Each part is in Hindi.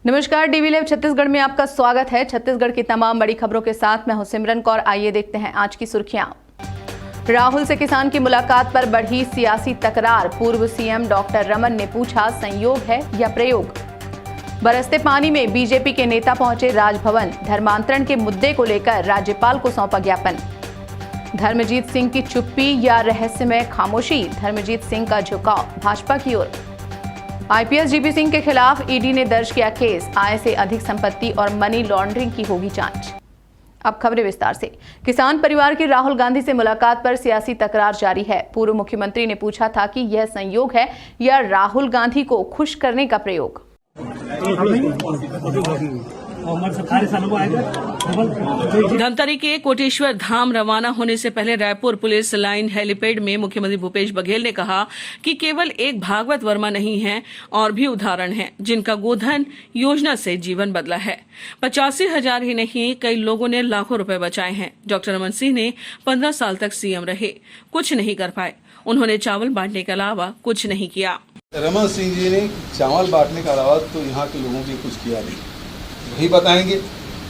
नमस्कार, डीवी लाइव छत्तीसगढ़ में आपका स्वागत है। छत्तीसगढ़ की तमाम बड़ी खबरों के साथ मैं हूं सिमरन कौर। आइए देखते हैं आज की सुर्खियां। राहुल से किसान की मुलाकात पर बढ़ी सियासी तकरार। पूर्व सीएम डॉक्टर रमन ने पूछा, संयोग है या प्रयोग। बरसते पानी में बीजेपी के नेता पहुंचे राजभवन। धर्मांतरण के मुद्दे को लेकर राज्यपाल को सौंपा ज्ञापन। धर्मजीत सिंह की चुप्पी या रहस्यमय खामोशी। धर्मजीत सिंह का झुकाव भाजपा की ओर। आईपीएस जीपी सिंह के खिलाफ ईडी ने दर्ज किया केस। आय से अधिक संपत्ति और मनी लॉन्ड्रिंग की होगी जांच। अब खबरें विस्तार से। किसान परिवार की राहुल गांधी से मुलाकात पर सियासी तकरार जारी है। पूर्व मुख्यमंत्री ने पूछा था कि यह संयोग है या राहुल गांधी को खुश करने का प्रयोग। धमतरी के कोटेश्वर धाम रवाना होने से पहले रायपुर पुलिस लाइन हेलीपैड में मुख्यमंत्री भूपेश बघेल ने कहा कि केवल एक भागवत वर्मा नहीं है, और भी उदाहरण हैं जिनका गोधन योजना से जीवन बदला है। 85,000 ही नहीं, कई लोगों ने लाखों रुपए बचाए हैं। डॉक्टर रमन सिंह ने 15 साल तक सीएम रहे, कुछ नहीं कर पाए। उन्होंने चावल बांटने के अलावा कुछ नहीं किया। रमन सिंह जी ने चावल बांटने के अलावा तो यहाँ के लोगों की कुछ किया नहीं, वही बताएंगे,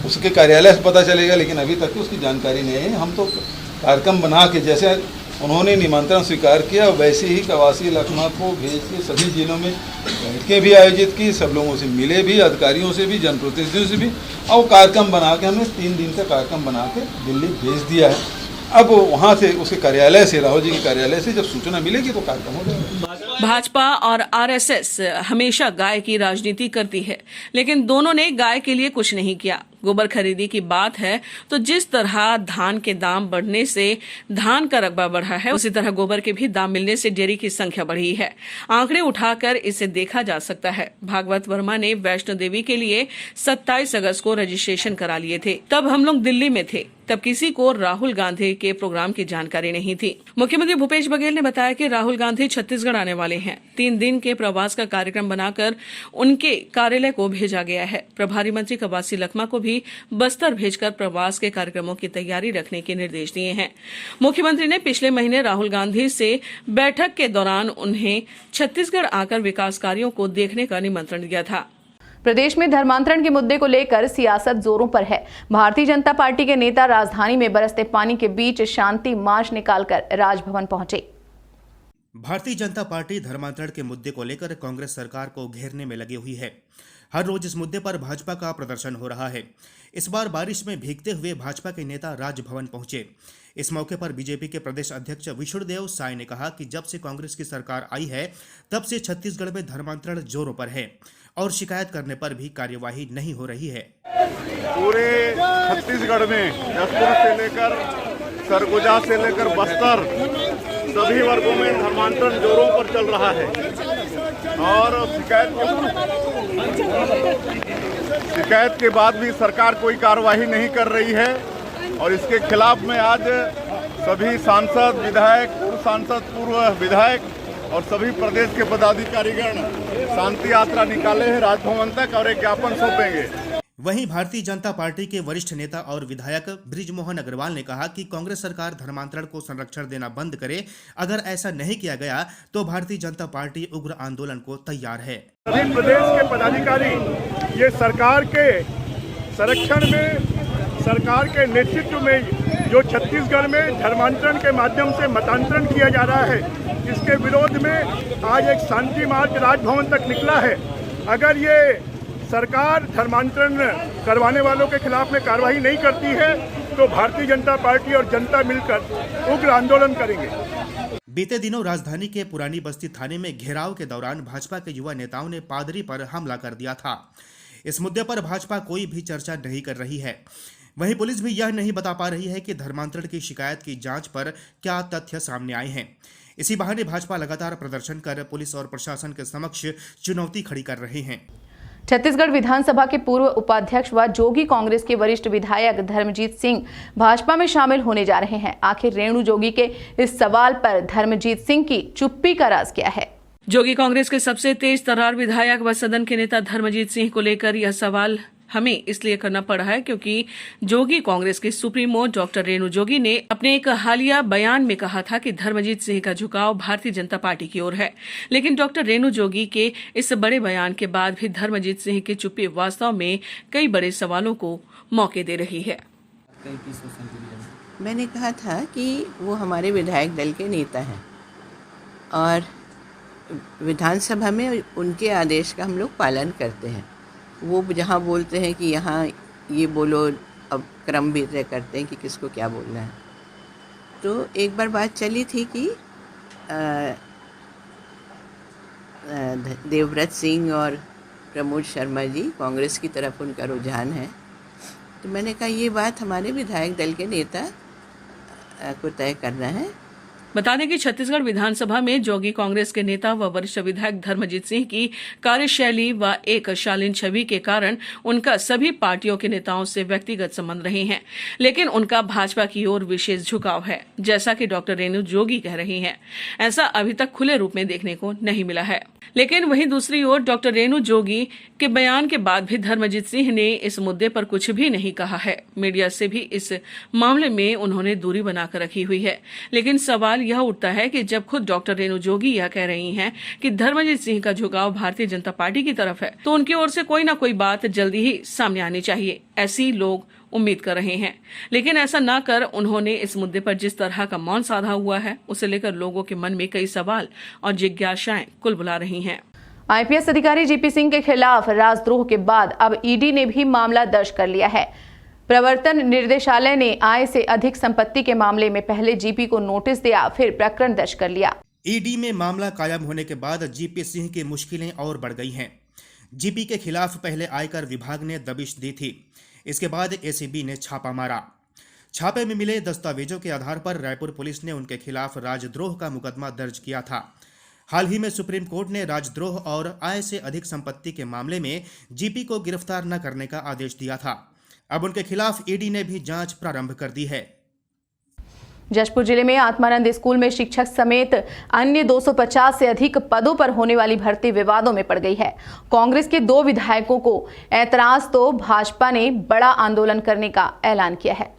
उसके कार्यालय से पता चलेगा, लेकिन अभी तक उसकी जानकारी नहीं है। हम तो कार्यक्रम बना के, जैसे उन्होंने निमंत्रण स्वीकार किया वैसे ही कवासी लखनऊ को भेज के सभी जिलों में बैठकें भी आयोजित की, सब लोगों से मिले भी, अधिकारियों से भी, जनप्रतिनिधियों से भी, और कार्यक्रम बना के हमने 3 दिन का कार्यक्रम बना के दिल्ली भेज दिया है। अब वहाँ से उसके कार्यालय से, राहुल जी के कार्यालय से जब सूचना मिलेगी तो कार्यक्रम हो जाएगा। भाजपा और आरएसएस हमेशा गाय की राजनीति करती है, लेकिन दोनों ने गाय के लिए कुछ नहीं किया। गोबर खरीदी की बात है तो जिस तरह धान के दाम बढ़ने से धान का रकबा बढ़ा है, उसी तरह गोबर के भी दाम मिलने से डेयरी की संख्या बढ़ी है। आंकड़े उठाकर इसे देखा जा सकता है। भागवत वर्मा ने वैष्णो देवी के लिए 27 अगस्त को रजिस्ट्रेशन करा लिए थे। तब हम लोग दिल्ली में थे, तब किसी को राहुल गांधी के प्रोग्राम की जानकारी नहीं थी। मुख्यमंत्री भूपेश बघेल ने बताया कि राहुल गांधी छत्तीसगढ़ आने वाले हैं। 3 दिन के प्रवास का कार्यक्रम बनाकर उनके कार्यालय को भेजा गया है। प्रभारी मंत्री कवासी लखमा को भी बस्तर भेजकर प्रवास के कार्यक्रमों की तैयारी रखने के निर्देश दिए हैं। मुख्यमंत्री ने पिछले महीने राहुल गांधी से बैठक के दौरान उन्हें छत्तीसगढ़ आकर विकास कार्यों को देखने का निमंत्रण दिया था। प्रदेश में धर्मांतरण के मुद्दे को लेकर सियासत जोरों पर है। भारतीय जनता पार्टी के नेता राजधानी में बरसते पानी के बीच शांति मार्च निकालकर राजभवन पहुंचे। भारतीय जनता पार्टी धर्मांतरण के मुद्दे को लेकर कांग्रेस सरकार को घेरने में लगी हुई है। हर रोज इस मुद्दे पर भाजपा का प्रदर्शन हो रहा है। इस बार बारिश में भीगते हुए भाजपा के नेता राजभवन पहुंचे। इस मौके पर बीजेपी के प्रदेश अध्यक्ष विष्णुदेव साय ने कहा कि जब से कांग्रेस की सरकार आई है, तब से छत्तीसगढ़ में धर्मांतरण जोरों पर है और शिकायत करने पर भी कार्यवाही नहीं हो रही है। पूरे छत्तीसगढ़ में जसपुर से लेकर सरगुजा से लेकर बस्तर सभी वर्गों में धर्मांतरण जोरों पर चल रहा है और शिकायत के बाद भी सरकार कोई कार्रवाई नहीं कर रही है। और इसके खिलाफ में आज सभी सांसद, विधायक, पूर्व सांसद, पूर्व विधायक और सभी प्रदेश के पदाधिकारीगण शांति यात्रा निकाले हैं राजभवन तक और एक ज्ञापन सौंपेंगे। वहीं भारतीय जनता पार्टी के वरिष्ठ नेता और विधायक बृजमोहन अग्रवाल ने कहा कि कांग्रेस सरकार धर्मांतरण को संरक्षण देना बंद करे। अगर ऐसा नहीं किया गया तो भारतीय जनता पार्टी उग्र आंदोलन को तैयार है। सभी प्रदेश के पदाधिकारी ये सरकार के संरक्षण में, सरकार के नेतृत्व में जो छत्तीसगढ़ में धर्मांतरण के माध्यम से मतांतरण किया जा रहा है, इसके विरोध में आज एक शांति मार्च राजभवन तक निकला है। अगर ये सरकार धर्मांतरण करवाने वालों के खिलाफ में कार्रवाई नहीं करती है तो भारतीय जनता पार्टी और जनता मिलकर उग्र आंदोलन करेंगे। बीते दिनों राजधानी के पुरानी बस्ती थाने में घेराव के दौरान भाजपा के युवा नेताओं ने पादरी पर हमला कर दिया था। इस मुद्दे पर भाजपा कोई भी चर्चा नहीं कर रही है। वहीं पुलिस भी यह नहीं बता पा रही है कि धर्मांतरण की शिकायत की जांच पर क्या तथ्य सामने आए हैं। इसी बहाने भाजपा लगातार प्रदर्शन कर पुलिस और प्रशासन के समक्ष चुनौती खड़ी कर रहे हैं। छत्तीसगढ़ विधानसभा के पूर्व उपाध्यक्ष व जोगी कांग्रेस के वरिष्ठ विधायक धर्मजीत सिंह भाजपा में शामिल होने जा रहे हैं। आखिर रेणु जोगी के इस सवाल पर धर्मजीत सिंह की चुप्पी का राज क्या है? जोगी कांग्रेस के सबसे तेज तर्रार विधायक व सदन के नेता धर्मजीत सिंह को लेकर यह सवाल हमें इसलिए करना पड़ा है क्योंकि जोगी कांग्रेस के सुप्रीमो डॉक्टर रेणु जोगी ने अपने एक हालिया बयान में कहा था कि धर्मजीत सिंह का झुकाव भारतीय जनता पार्टी की ओर है। लेकिन डॉक्टर रेणु जोगी के इस बड़े बयान के बाद भी धर्मजीत सिंह की चुप्पी वास्तव में कई बड़े सवालों को मौके दे रही है। मैंने कहा था कि वो हमारे विधायक दल के नेता हैं और विधानसभा में उनके आदेश का हम लोग पालन करते हैं। वो जहाँ बोलते हैं कि यहाँ ये बोलो, अब क्रम भी तय करते हैं कि किसको क्या बोलना है। तो एक बार बात चली थी कि देवव्रत सिंह और प्रमोद शर्मा जी, कांग्रेस की तरफ उनका रुझान है। तो मैंने कहा ये बात हमारे विधायक दल के नेता को तय करना है। बता दें कि छत्तीसगढ़ विधानसभा में जोगी कांग्रेस के नेता व वरिष्ठ विधायक धर्मजीत सिंह की कार्यशैली व एक शालीन छवि के कारण उनका सभी पार्टियों के नेताओं से व्यक्तिगत संबंध रहे हैं, लेकिन उनका भाजपा की ओर विशेष झुकाव है, जैसा कि डॉक्टर रेणु जोगी कह रही हैं। ऐसा अभी तक खुले रूप में देखने को नहीं मिला है। लेकिन वहीं दूसरी ओर डॉक्टर रेणु जोगी के बयान के बाद भी धर्मजीत सिंह ने इस मुद्दे पर कुछ भी नहीं कहा है। मीडिया से भी इस मामले में उन्होंने दूरी बनाकर रखी हुई है। लेकिन सवाल यह उठता है कि जब खुद डॉक्टर रेणु जोगी यह कह रही हैं कि धर्मजीत सिंह का झुकाव भारतीय जनता पार्टी की तरफ है, तो उनकी ओर से कोई ना कोई बात जल्दी ही सामने आनी चाहिए, ऐसी लोग उम्मीद कर रहे हैं। लेकिन ऐसा न कर उन्होंने इस मुद्दे पर जिस तरह का मौन साधा हुआ है, उसे लेकर लोगों के मन में कई सवाल और जिज्ञासाएं कुलबुला रही हैं। आईपीएस अधिकारी जीपी सिंह के खिलाफ राजद्रोह के बाद अब ईडी ने भी मामला दर्ज कर लिया है। प्रवर्तन निर्देशालय ने आय से अधिक संपत्ति के मामले में पहले जीपी को नोटिस दिया, फिर प्रकरण दर्ज कर लिया। ईडी में मामला कायम होने के बाद जीपी सिंह की मुश्किलें और बढ़ गई हैं। जीपी के खिलाफ पहले आयकर विभाग ने दबिश दी थी, इसके बाद एसीबी ने छापा मारा। छापे में मिले दस्तावेजों के आधार पर रायपुर पुलिस ने उनके खिलाफ राजद्रोह का मुकदमा दर्ज किया था। हाल ही में सुप्रीम कोर्ट ने राजद्रोह और आय से अधिक संपत्ति के मामले में जीपी को गिरफ्तार न करने का आदेश दिया था। अब उनके खिलाफ ईडी ने भी जांच प्रारंभ कर दी है। जशपुर जिले में आत्मानंद स्कूल में शिक्षक समेत अन्य 250 से अधिक पदों पर होने वाली भर्ती विवादों में पड़ गई है। कांग्रेस के 2 विधायकों को ऐतराज तो भाजपा ने बड़ा आंदोलन करने का ऐलान किया है।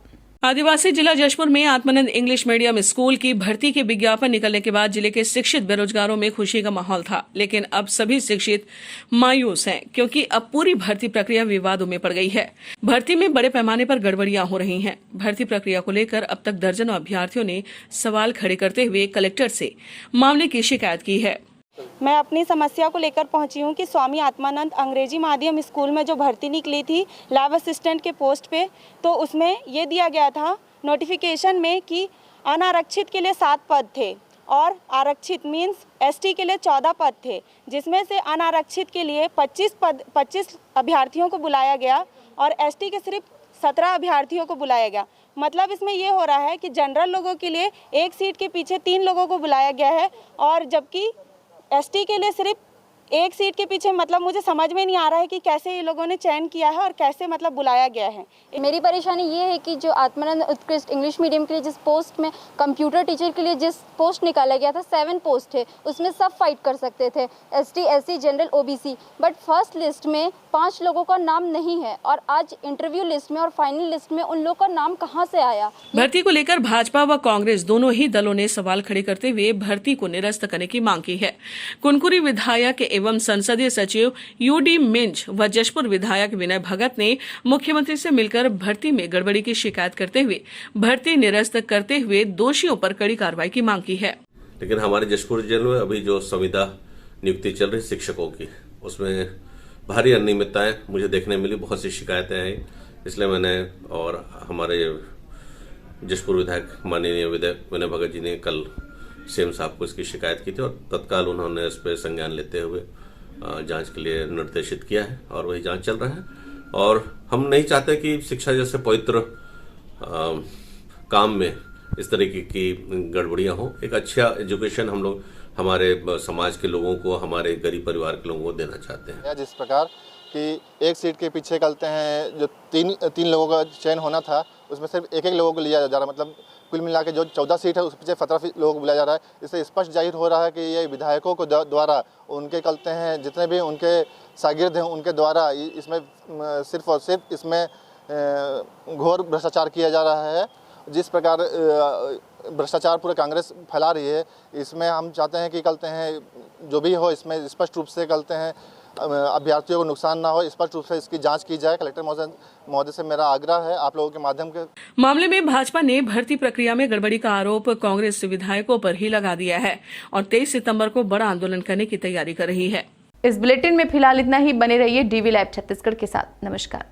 आदिवासी जिला जशपुर में आत्मानंद इंग्लिश मीडियम स्कूल की भर्ती के विज्ञापन निकलने के बाद जिले के शिक्षित बेरोजगारों में खुशी का माहौल था, लेकिन अब सभी शिक्षित मायूस हैं क्योंकि अब पूरी भर्ती प्रक्रिया विवादों में पड़ गई है। भर्ती में बड़े पैमाने पर गड़बड़ियां हो रही हैं। भर्ती प्रक्रिया को लेकर अब तक दर्जनों अभ्यर्थियों ने सवाल खड़े करते हुए कलेक्टर से मामले की शिकायत की है। मैं अपनी समस्या को लेकर पहुंची हूं कि स्वामी आत्मानंद अंग्रेजी माध्यम स्कूल में जो भर्ती निकली थी लैब असिस्टेंट के पोस्ट पे, तो उसमें ये दिया गया था नोटिफिकेशन में कि अनारक्षित के लिए 7 पद थे और आरक्षित मीन्स एसटी के लिए 14 पद थे, जिसमें से अनारक्षित के लिए 25 अभ्यर्थियों को बुलाया गया और एसटी के सिर्फ 17 अभ्यर्थियों को बुलाया गया। मतलब इसमें ये हो रहा है कि जनरल लोगों के लिए 1 सीट के पीछे 3 लोगों को बुलाया गया है और जबकि एसटी के लिए सिर्फ 1 सीट के पीछे, मतलब मुझे समझ में नहीं आ रहा है कि कैसे ये लोगों ने चयन किया है और कैसे मतलब बुलाया गया है। मेरी परेशानी ये है कि जो आत्मानंद उत्कृष्ट इंग्लिश मीडियम के लिए जिस पोस्ट में कंप्यूटर टीचर के लिए जिस पोस्ट निकाला गया था 7 पोस्ट थे, उसमें सब फाइट कर सकते थे, ST, SC, general, OBC, but first list में 5 लोगों का नाम नहीं है और आज इंटरव्यू लिस्ट में और फाइनल लिस्ट में उन लोगों का नाम कहाँ से आया। भर्ती को लेकर भाजपा व कांग्रेस दोनों ही दलों ने सवाल खड़े करते हुए भर्ती को निरस्त करने की मांग की है। कुनकुरी विधायक एवं संसदीय सचिव यूडी मिंज व जशपुर विधायक विनय भगत ने मुख्यमंत्री से मिलकर भर्ती में गड़बड़ी की शिकायत करते हुए भर्ती निरस्त करते हुए दोषियों पर कड़ी कार्रवाई की मांग की है। लेकिन हमारे जशपुर जिले में अभी जो संविदा नियुक्ति चल रही शिक्षकों की, उसमें भारी अनियमितताएं मुझे देखने मिली, बहुत सी शिकायतें आई। इसलिए मैंने और हमारे जशपुर विधायक माननीय विनय भगत जी ने कल सीएम साहब को इसकी शिकायत की थी और तत्काल उन्होंने इस पर संज्ञान लेते हुए जांच के लिए निर्देशित किया है और वही जांच चल रहा है। और हम नहीं चाहते कि शिक्षा जैसे पवित्र काम में इस तरीके की गड़बड़ियां हो। एक अच्छा एजुकेशन हम लोग हमारे समाज के लोगों को, हमारे गरीब परिवार के लोगों को देना चाहते हैं। जिस प्रकार कि 1 सीट के पीछे चलते हैं, जो तीन लोगों का चयन होना था उसमें सिर्फ एक लोगों को लिया जा रहा है। मतलब कुल मिला के जो 14 सीट है उसमें से 17 लोगों को बुलाया जा रहा है। इससे स्पष्ट जाहिर हो रहा है कि ये विधायकों को द्वारा उनके कहते हैं जितने भी उनके शागिर्द हैं उनके द्वारा इसमें सिर्फ और सिर्फ इसमें घोर भ्रष्टाचार किया जा रहा है। जिस प्रकार भ्रष्टाचार पूरे कांग्रेस फैला रही है, इसमें हम चाहते हैं कि कहते हैं जो भी हो इसमें स्पष्ट रूप से कहते हैं अभ्यर्थियों को नुकसान ना हो, स्पष्ट रूप से इसकी जांच की जाए। कलेक्टर महोदय से मेरा आग्रह है आप लोगों के माध्यम के। मामले में भाजपा ने भर्ती प्रक्रिया में गड़बड़ी का आरोप कांग्रेस विधायकों पर ही लगा दिया है और 23 सितंबर को बड़ा आंदोलन करने की तैयारी कर रही है। इस बुलेटिन में फिलहाल इतना ही। बने रहिए डीवी लाइव छत्तीसगढ़ के साथ। नमस्कार।